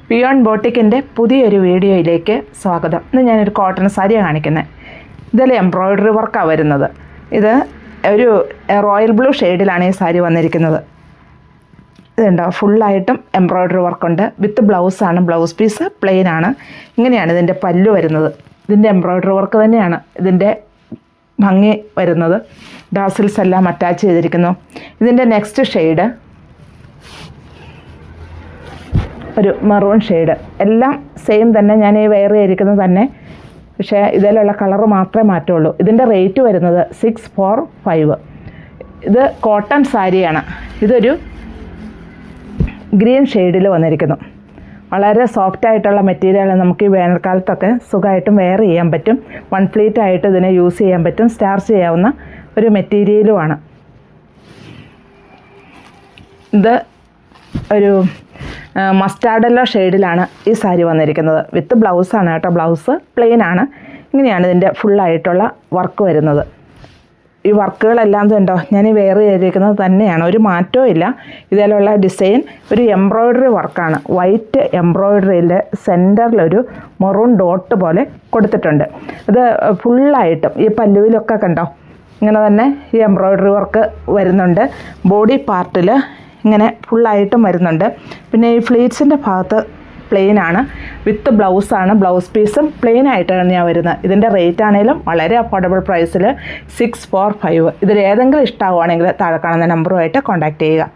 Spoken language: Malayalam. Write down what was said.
ബിയോണ്ട് ബോട്ടിക്കിൻ്റെ പുതിയൊരു വീഡിയോയിലേക്ക് സ്വാഗതം. ഇന്ന് ഞാനൊരു കോട്ടൺ സാരിയാണ് കാണിക്കുന്നത്. ഇതിൽ എംബ്രോയ്ഡറി വർക്കാണ് വരുന്നത്. ഇത് ഒരു റോയൽ ബ്ലൂ ഷെയ്ഡിലാണ് ഈ സാരി വന്നിരിക്കുന്നത്. ഇതുണ്ടോ, ഫുള്ളായിട്ടും എംബ്രോയ്ഡറി വർക്കുണ്ട്. വിത്ത് ബ്ലൗസാണ്. ബ്ലൗസ് പീസ് പ്ലെയിൻ ആണ്. ഇങ്ങനെയാണ് ഇതിൻ്റെ പല്ലു വരുന്നത്. ഇതിൻ്റെ എംബ്രോയ്ഡറി വർക്ക് തന്നെയാണ് ഇതിൻ്റെ ഭംഗി വരുന്നത്. ഡാസിൽസ് എല്ലാം അറ്റാച്ച് ചെയ്തിരിക്കുന്നു. ഇതിൻ്റെ നെക്സ്റ്റ് ഷെയ്ഡ് ഒരു മെറൂൺ ഷെയ്ഡ്. എല്ലാം സെയിം തന്നെ, ഞാൻ ഈ വെയർ ചെയ്തിരിക്കുന്നത് തന്നെ, പക്ഷേ ഇതിലുള്ള കളറ് മാത്രമേ മാറ്റുള്ളൂ. ഇതിൻ്റെ റേറ്റ് വരുന്നത് 645. ഇത് കോട്ടൺ സാരിയാണ്. ഇതൊരു ഗ്രീൻ ഷെയ്ഡിൽ വന്നിരിക്കുന്നു. വളരെ സോഫ്റ്റ് ആയിട്ടുള്ള മെറ്റീരിയൽ. നമുക്ക് ഈ വേനൽക്കാലത്തൊക്കെ സുഖമായിട്ടും വെയർ ചെയ്യാൻ പറ്റും. വൺ പ്ലീറ്റ് ആയിട്ട് ഇതിനെ യൂസ് ചെയ്യാൻ പറ്റും. സ്റ്റാർച്ച് ചെയ്യാവുന്ന ഒരു മെറ്റീരിയലുമാണ്. ഇത് ഒരു മസ്റ്റാർഡ് യെല്ലോ ഷെയ്ഡിലാണ് ഈ സാരി വന്നിരിക്കുന്നത്. വിത്ത് ബ്ലൗസാണ് കേട്ടോ. ബ്ലൗസ് പ്ലെയിൻ ആണ്. ഇങ്ങനെയാണ് ഇതിൻ്റെ ഫുള്ളായിട്ടുള്ള വർക്ക് വരുന്നത്. ഈ വർക്കുകളെല്ലാം ഉണ്ടോ, ഞാൻ ഈ വെയർ ചെയ്തിരിക്കുന്നത് തന്നെയാണ്, ഒരു മാറ്റവും ഇല്ല. ഇതിലുള്ള ഡിസൈൻ ഒരു എംബ്രോയ്ഡറി വർക്കാണ്. വൈറ്റ് എംബ്രോയ്ഡറിയിൽ സെൻറ്ററിലൊരു മെറൂൺ ഡോട്ട് പോലെ കൊടുത്തിട്ടുണ്ട്. ഇത് ഫുള്ളായിട്ടും ഈ പല്ലുവിലൊക്കെ കണ്ടോ, ഇങ്ങനെ തന്നെ ഈ എംബ്രോയ്ഡറി വർക്ക് വരുന്നുണ്ട്. ബോഡി പാർട്ടിൽ ഇങ്ങനെ ഫുള്ളായിട്ടും വരുന്നുണ്ട്. പിന്നെ ഈ ഫ്ലീറ്റ്സിൻ്റെ ഭാഗത്ത് പ്ലെയിൻ ആണ്. വിത്ത് ബ്ലൗസാണ്. ബ്ലൗസ് പീസും പ്ലെയിൻ ആയിട്ടാണ് ഞാൻ വരുന്നത്. ഇതിൻ്റെ റേറ്റ് ആണെങ്കിലും വളരെ അഫോർഡബിൾ പ്രൈസിൽ 645. ഇതിൽ ഏതെങ്കിലും ഇഷ്ടമാവുകയാണെങ്കിൽ താഴെ കാണുന്ന നമ്പറുമായിട്ട് കോൺടാക്റ്റ് ചെയ്യുക.